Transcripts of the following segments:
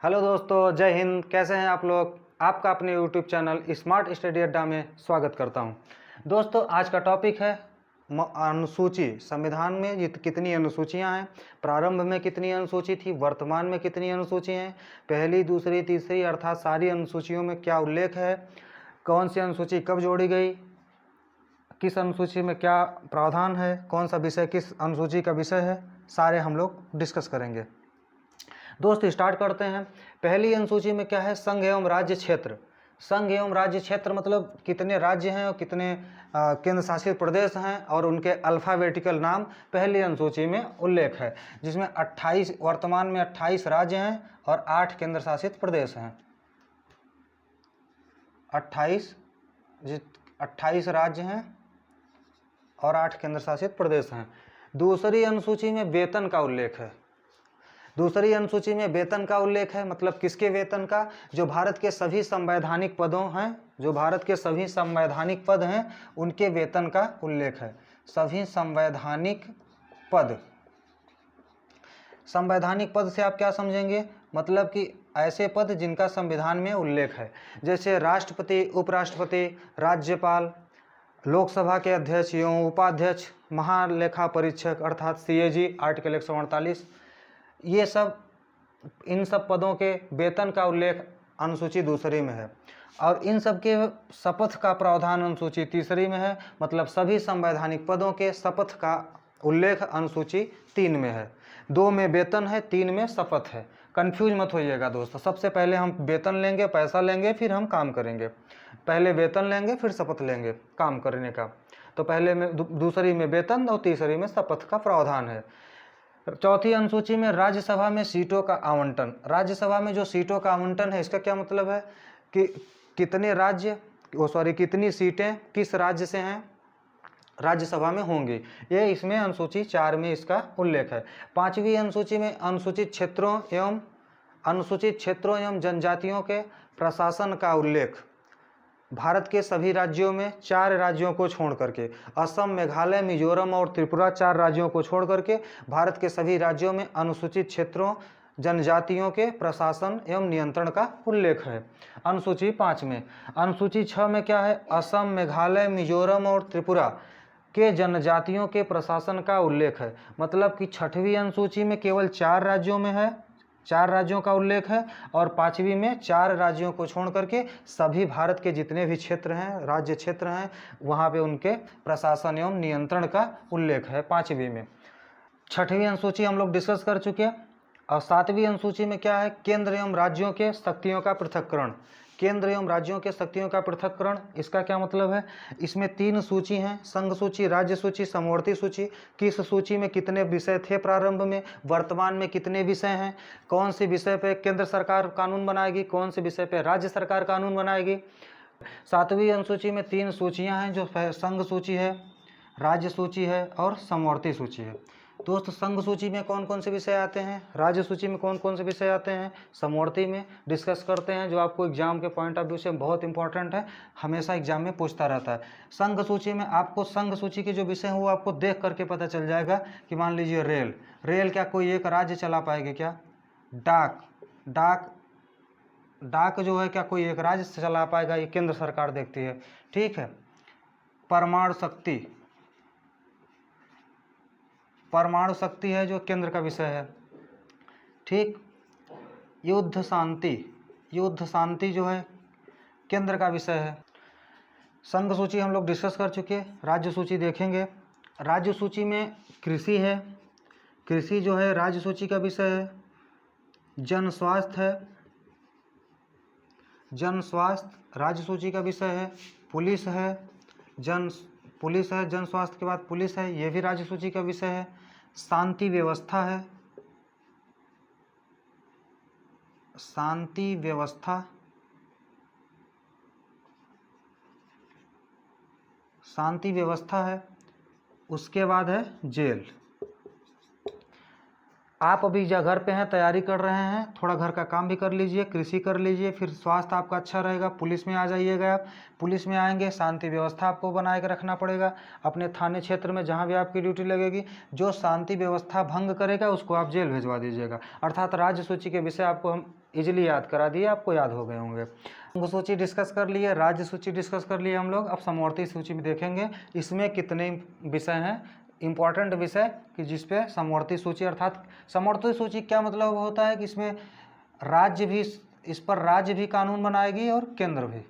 Hello दोस्तों, जय हिंद। कैसे हैं आप लोग? आपका अपने यूट्यूब चैनल स्मार्ट स्टडी अड्डा में स्वागत करता हूं। दोस्तों, आज का टॉपिक है अनुसूची। संविधान में कितनी अनुसूचियां हैं, प्रारंभ में कितनी अनुसूची थी, वर्तमान में कितनी अनुसूची हैं, पहली दूसरी तीसरी अर्थात सारी अनुसूचियों में क्या उल्लेख है, कौन सी अनुसूची कब जोड़ी गई, किस अनुसूची में क्या प्रावधान है, कौन सा विषय किस अनुसूची का विषय है, सारे हम लोग डिस्कस करेंगे। दोस्त स्टार्ट करते हैं। पहली अनुसूची में क्या है? संघ एवं राज्य क्षेत्र। संघ एवं राज्य क्षेत्र मतलब कितने राज्य हैं और कितने केंद्र शासित प्रदेश हैं और उनके अल्फ़ाबेटिकल नाम पहली अनुसूची में उल्लेख है, जिसमें 28 वर्तमान में 28 राज्य हैं और 8 केंद्र शासित प्रदेश हैं। 28 राज्य हैं और 8 केंद्र शासित प्रदेश हैं। दूसरी अनुसूची में वेतन का उल्लेख है। दूसरी अनुसूची में वेतन का उल्लेख है, मतलब किसके वेतन का? जो भारत के सभी संवैधानिक पदों हैं, जो भारत के सभी संवैधानिक पद हैं उनके वेतन का उल्लेख है। सभी संवैधानिक पद। संवैधानिक पद से आप क्या समझेंगे? मतलब कि ऐसे पद जिनका संविधान में उल्लेख है, जैसे राष्ट्रपति, उपराष्ट्रपति, राज्यपाल, लोकसभा के अध्यक्ष एवं उपाध्यक्ष, महालेखा परीक्षक अर्थात CAG आर्टिकल 148। ये सब, इन सब पदों के वेतन का उल्लेख अनुसूची दूसरी में है और इन सब के शपथ का प्रावधान अनुसूची तीसरी में है। मतलब सभी संवैधानिक पदों के शपथ का उल्लेख अनुसूची 3 में है। 2 में वेतन है, 3 में शपथ है। कंफ्यूज मत होइएगा दोस्तों। सबसे पहले हम वेतन लेंगे, पैसा लेंगे, फिर हम काम करेंगे। पहले वेतन लेंगे फिर शपथ लेंगे काम करने का। तो पहले में दूसरी में वेतन और तीसरी में शपथ का प्रावधान है। चौथी अनुसूची में राज्यसभा में सीटों का आवंटन। राज्यसभा में जो सीटों का आवंटन है, इसका क्या मतलब है कि कितनी सीटें किस राज्य से हैं राज्यसभा में होंगी। ये इसमें अनुसूची 4 में इसका उल्लेख है। 5वीं अनुसूची में अनुसूचित क्षेत्रों एवं जनजातियों के प्रशासन का उल्लेख। भारत के सभी राज्यों में 4 राज्यों को छोड़ करके, असम, मेघालय, मिजोरम और त्रिपुरा, 4 राज्यों को छोड़ करके भारत के सभी राज्यों में अनुसूचित क्षेत्रों, जनजातियों के प्रशासन एवं नियंत्रण का उल्लेख है। अनुसूची 5 में। अनुसूची 6 में क्या है? असम, मेघालय, मिजोरम और त्रिपुरा के जनजातियों के प्रशासन का उल्लेख है। मतलब कि 6वीं अनुसूची में केवल 4 राज्यों में है, 4 राज्यों का उल्लेख है और 5वीं में 4 राज्यों को छोड़ करके सभी भारत के जितने भी क्षेत्र हैं, राज्य क्षेत्र हैं, वहाँ पे उनके प्रशासन एवं नियंत्रण का उल्लेख है 5वीं में। 6वीं अनुसूची हम लोग डिस्कस कर चुके हैं। और 7वीं अनुसूची में क्या है? केंद्र एवं राज्यों के शक्तियों का पृथक्करण। केंद्र एवं राज्यों के शक्तियों का पृथक्करण, इसका क्या मतलब है? इसमें 3 सूची हैं, संघ सूची, राज्य सूची, समवर्ती सूची। किस सूची में कितने विषय थे प्रारंभ में, वर्तमान में कितने विषय हैं, कौन से विषय पे केंद्र सरकार कानून बनाएगी, कौन से विषय पे राज्य सरकार कानून बनाएगी। 7वीं अनुसूची में 3 सूचियां हैं, जो संघ सूची है, राज्य सूची है और समवर्ती सूची है। दोस्त, संघ सूची में कौन कौन से विषय आते हैं, राज्य सूची में कौन कौन से विषय आते हैं, समवर्ती में डिस्कस करते हैं, जो आपको एग्जाम के पॉइंट ऑफ व्यू से बहुत इंपॉर्टेंट है, हमेशा एग्जाम में पूछता रहता है। संघ सूची में आपको संघ सूची के जो विषय हैं वो आपको देख करके पता चल जाएगा कि मान लीजिए रेल क्या कोई एक राज्य चला पाएगी क्या? डाक जो है क्या कोई एक राज्य से चला पाएगा? ये केंद्र सरकार देखती है, ठीक है। परमाणु शक्ति है जो केंद्र का विषय है, ठीक। युद्ध शांति जो है केंद्र का विषय है। संघ सूची हम लोग डिस्कस कर चुके हैं। राज्य सूची देखेंगे। राज्य सूची में कृषि है, कृषि जो है राज्य सूची का विषय है। जन स्वास्थ्य राज्य सूची का विषय है। पुलिस है, जन स्वास्थ्य के बाद पुलिस है, ये भी राज्य सूची का विषय है। शांति व्यवस्था है, उसके बाद है जेल। आप अभी घर पे हैं, तैयारी कर रहे हैं, थोड़ा घर का काम भी कर लीजिए, कृषि कर लीजिए, फिर स्वास्थ्य आपका अच्छा रहेगा। पुलिस में आ जाइएगा आप। पुलिस में आएंगे, शांति व्यवस्था आपको बनाए के रखना पड़ेगा अपने थाने क्षेत्र में जहाँ भी आपकी ड्यूटी लगेगी। जो शांति व्यवस्था भंग करेगा उसको आप जेल भिजवा दीजिएगा। अर्थात राज्य सूची के विषय आपको हम इजीली याद करा दिए, आपको याद हो गए होंगे। अंग सूची डिस्कस कर लिए, राज्य सूची डिस्कस कर लिए हम लोग। अब समवर्ती सूची में देखेंगे इसमें कितने विषय हैं, इंपॉर्टेंट विषय कि जिस पे समवर्ती सूची, अर्थात समवर्ती सूची क्या मतलब होता है कि इसमें राज्य भी, इस पर राज्य भी कानून बनाएगी और केंद्र भी,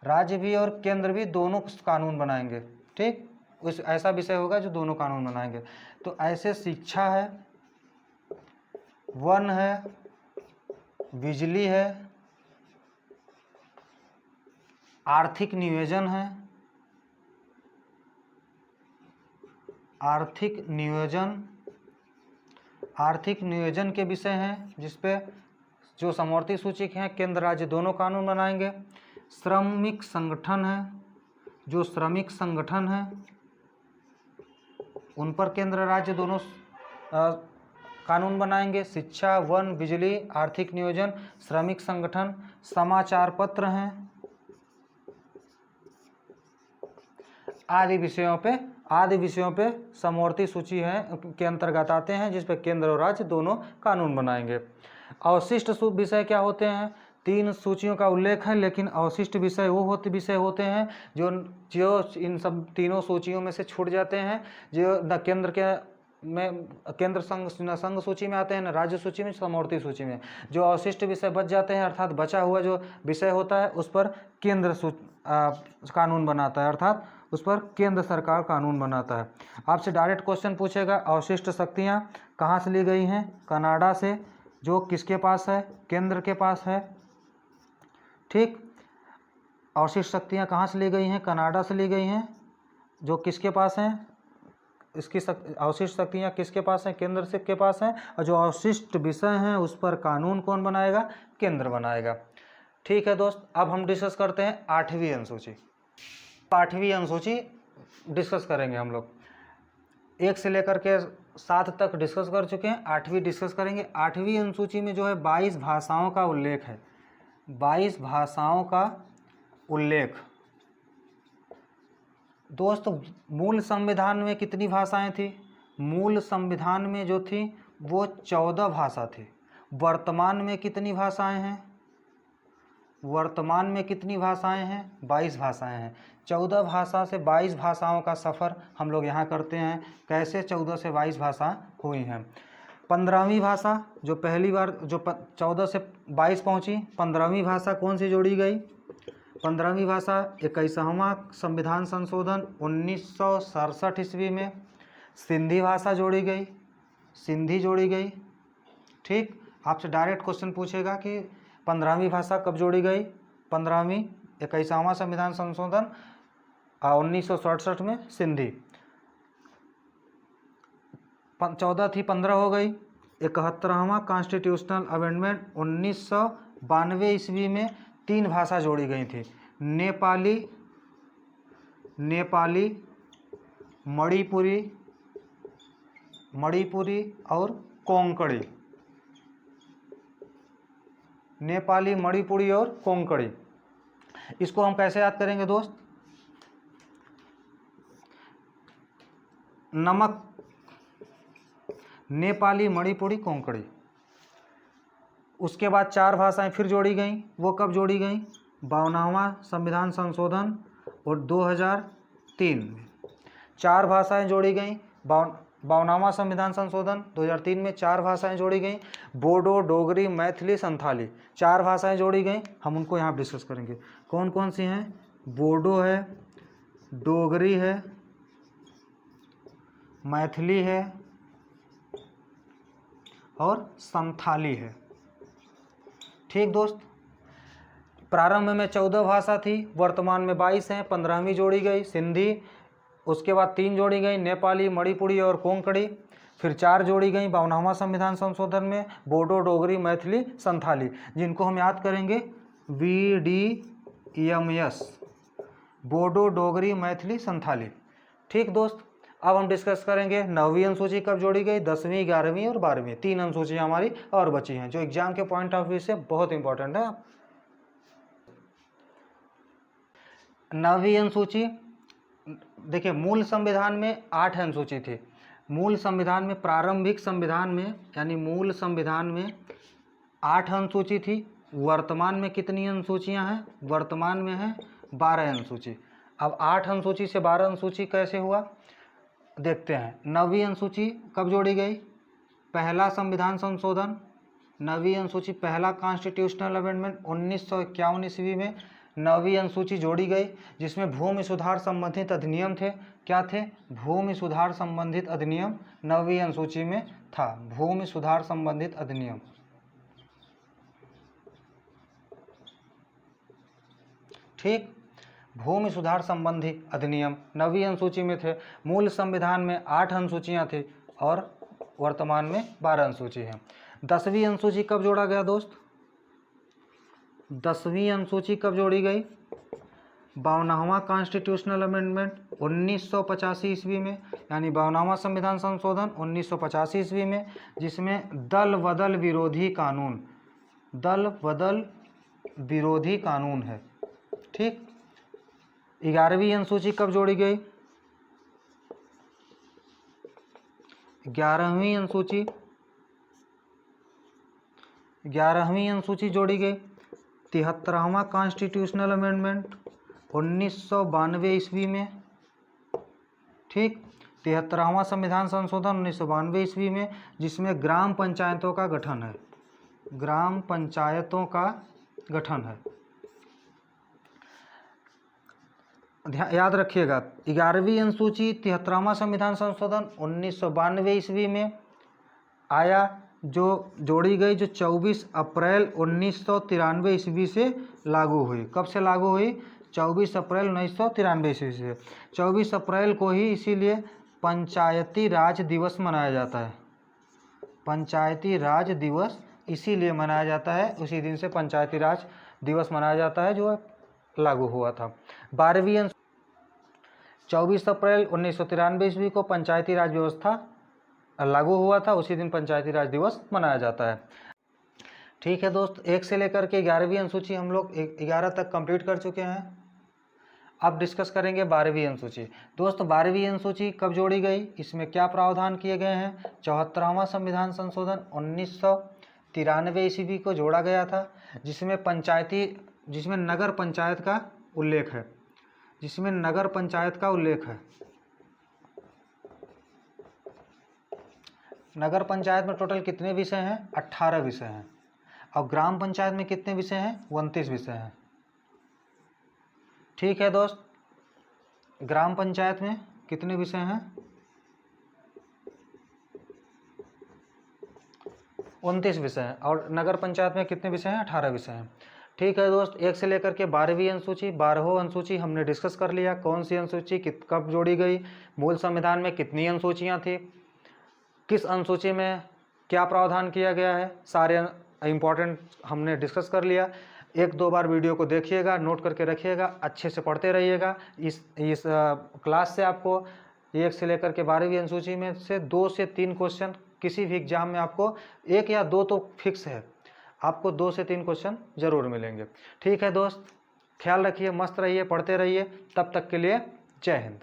राज्य भी और केंद्र भी दोनों कानून बनाएंगे। ठीक, उस ऐसा विषय होगा जो दोनों कानून बनाएंगे। तो ऐसे शिक्षा है, वन है, बिजली है, आर्थिक नियोजन है, आर्थिक नियोजन के विषय हैं जिसपे जो समवर्ती सूची के हैं केंद्र राज्य दोनों कानून बनाएंगे। श्रमिक संगठन है, जो श्रमिक संगठन है उन पर केंद्र राज्य दोनों कानून बनाएंगे। शिक्षा, वन, बिजली, आर्थिक नियोजन, श्रमिक संगठन, समाचार पत्र हैं आदि विषयों पे समवर्ती सूची है के अंतर्गत आते हैं जिस पे केंद्र और राज्य दोनों कानून बनाएंगे। अवशिष्ट विषय क्या होते हैं, 3 सूचियों का उल्लेख है, लेकिन अवशिष्ट विषय वो विषय होते हैं जो इन सब तीनों सूचियों में से छूट जाते हैं, जो न केंद्र के में केंद्र संघ सूची में आते हैं, न राज्य सूची में, समवर्ती सूची में। जो अवशिष्ट विषय बच जाते हैं, अर्थात बचा हुआ जो विषय होता है उस पर केंद्र कानून बनाता है, अर्थात उस पर केंद्र सरकार कानून बनाता है। आपसे डायरेक्ट क्वेश्चन पूछेगा, अवशिष्ट शक्तियाँ कहाँ से ली गई हैं? कनाडा से, जो किसके पास है? केंद्र के पास है। ठीक, अवशिष्ट शक्तियाँ कहाँ से ली गई हैं? कनाडा से ली गई हैं, जो किसके पास हैं? इसकी अवशिष्ट शक्तियाँ किसके पास हैं? केंद्र से के पास हैं। और जो अवशिष्ट विषय हैं उस पर कानून कौन बनाएगा? केंद्र बनाएगा। ठीक है दोस्त, अब हम डिस्कस करते हैं 8वीं अनुसूची। 8वीं अनुसूची डिस्कस करेंगे हम लोग, 1 से लेकर के 7 तक डिस्कस कर चुके हैं, 8वीं डिस्कस करेंगे। 8वीं अनुसूची में जो है 22 भाषाओं का उल्लेख है, 22 भाषाओं का उल्लेख। दोस्त, मूल संविधान में कितनी भाषाएं थी? मूल संविधान में जो थी वो 14 भाषा थी। वर्तमान में कितनी भाषाएं हैं? वर्तमान में कितनी भाषाएं हैं? 22 भाषाएं हैं। 14 भाषा से 22 भाषाओं का सफ़र हम लोग यहाँ करते हैं। कैसे 14 से 22 भाषा हुई हैं? 15वीं भाषा जो पहली बार जो 14 से 22 पहुँची, 15वीं भाषा कौन सी जोड़ी गई? 15वीं भाषा 21वां संविधान संशोधन 1967 ईस्वी में सिंधी भाषा जोड़ी गई, सिंधी जोड़ी गई। ठीक, आपसे डायरेक्ट क्वेश्चन पूछेगा कि 15वीं भाषा कब जोड़ी गई? 15वीं 21वां संविधान संशोधन 1967 में सिंधी। 14 थी 15 हो गई। 71वां कॉन्स्टिट्यूशनल अमेंडमेंट 1992 ईस्वी में 3 भाषा जोड़ी गई थी, नेपाली, मणिपुरी और कोंकणी। नेपाली, मणिपुरी और कोंकणी। इसको हम कैसे याद करेंगे दोस्त? नमक, नेपाली, मणिपुरी, कोंकणी। उसके बाद 4 भाषाएं फिर जोड़ी गई। वो कब जोड़ी गई? 52वां संविधान संशोधन और 2003 में 4 भाषाएं जोड़ी गई। 52वां संविधान संशोधन 2003 में 4 भाषाएं जोड़ी गई। बोडो, डोगरी, मैथिली, संथाली, 4 भाषाएं जोड़ी गई। हम उनको यहाँ डिस्कस करेंगे। कौन कौन सी हैं? बोडो है, डोगरी है, मैथिली है और संथाली है। ठीक दोस्त, प्रारंभ में 14 भाषा थी, वर्तमान में 22 हैं। 15वीं जोड़ी गई सिंधी, उसके बाद 3 जोड़ी गई नेपाली, मणिपुरी और कोंकणी, फिर 4 जोड़ी गई 52वां संविधान संशोधन में बोडो, डोगरी, मैथिली, संथाली, जिनको हम याद करेंगे BDMS, बोडो, डोगरी, मैथिली, संथाली। ठीक दोस्त, अब हम डिस्कस करेंगे 9वीं अनुसूची कब जोड़ी गई। 10वीं, 11वीं और 12वीं, 3 अनुसूचियाँ हमारी और बची हैं जो एग्जाम के पॉइंट ऑफ व्यू से बहुत इंपॉर्टेंट है। 9वीं अनुसूची देखिए, मूल संविधान में 8 अनुसूची थी। मूल संविधान में, प्रारंभिक संविधान में, यानी मूल संविधान में 8 अनुसूची थी, वर्तमान में कितनी अनुसूचियां हैं? वर्तमान में है 12 अनुसूची। अब 8 अनुसूची से 12 अनुसूची कैसे हुआ देखते हैं। 9वीं अनुसूची कब जोड़ी गई? पहला संविधान संशोधन, 9वीं अनुसूची, पहला कॉन्स्टिट्यूशनल अमेंडमेंट 1951 ईस्वी में 9वीं अनुसूची जोड़ी गई, जिसमें भूमि सुधार संबंधित अधिनियम थे। क्या थे? भूमि सुधार संबंधित अधिनियम 9वीं अनुसूची में था। भूमि सुधार संबंधित अधिनियम, ठीक, भूमि सुधार संबंधी अधिनियम 9वीं अनुसूची में थे। मूल संविधान में 8 अनुसूचियां थी और वर्तमान में 12 अनुसूची है। 10वीं अनुसूची कब जोड़ा गया दोस्त? 10वीं अनुसूची कब जोड़ी गई? 52वां कॉन्स्टिट्यूशनल अमेंडमेंट 1985 ईस्वी में, यानी 52वां संविधान संशोधन 1985 ईस्वी में, जिसमें दल बदल विरोधी कानून, दल बदल विरोधी कानून है, ठीक। 11वीं अनुसूची कब जोड़ी गई? 11वीं अनुसूची जोड़ी गई। 73वां कॉन्स्टिट्यूशनल अमेंडमेंट 1992 ईस्वी में, ठीक। 73वां संविधान संशोधन 1992 ईस्वी में, जिसमें ग्राम पंचायतों का गठन है, ग्राम पंचायतों का गठन है। याद रखिएगा, 11वीं अनुसूची 73वां संविधान संशोधन 1992 ईस्वी में आया, जो जोड़ी गई, जो 24 अप्रैल 1993 ईस्वी से लागू हुई। कब से लागू हुई? 24 अप्रैल 1993 ईस्वी से। 24 अप्रैल को ही इसीलिए पंचायती राज दिवस मनाया जाता है। पंचायती राज दिवस इसीलिए मनाया जाता है, उसी दिन से पंचायती राज दिवस मनाया जाता है जो लागू हुआ था। 12वीं 24 अप्रैल 1993 ईस्वी को पंचायती राज व्यवस्था लागू हुआ था, उसी दिन पंचायती राज दिवस मनाया जाता है। ठीक है दोस्त, 1 से लेकर के 11वीं अनुसूची हम लोग 11 तक कंप्लीट कर चुके हैं। अब डिस्कस करेंगे 12वीं अनुसूची। दोस्त 12वीं अनुसूची कब जोड़ी गई? इसमें क्या प्रावधान किए गए हैं? 74वां संविधान संशोधन 1993 ईस्वी को जोड़ा गया था, जिसमें नगर पंचायत का उल्लेख है, जिसमें नगर पंचायत का उल्लेख है। नगर पंचायत में टोटल कितने विषय हैं? 18 विषय हैं। और ग्राम पंचायत में कितने विषय हैं? 29 विषय हैं। ठीक है दोस्त, ग्राम पंचायत में कितने विषय हैं? 29 विषय हैं। और नगर पंचायत में कितने विषय हैं? 18 विषय हैं। ठीक है दोस्त, 1 से लेकर के 12वीं अनुसूची, 12वां अनुसूची हमने डिस्कस कर लिया। कौन सी अनुसूची कब जोड़ी गई, मूल संविधान में कितनी अनुसूचियाँ थी, किस अनुसूची में क्या प्रावधान किया गया है, सारे इम्पॉर्टेंट हमने डिस्कस कर लिया। 1-2 बार वीडियो को देखिएगा, नोट करके रखिएगा, अच्छे से पढ़ते रहिएगा। इस क्लास से आपको 1 से लेकर के 12वीं अनुसूची में से 2 से 3 क्वेश्चन किसी भी एग्जाम में आपको 1 या 2 तो फिक्स है, आपको 2 से 3 क्वेश्चन जरूर मिलेंगे। ठीक है दोस्त, ख्याल रखिए, मस्त रहिए, पढ़ते रहिए। तब तक के लिए जय हिंद।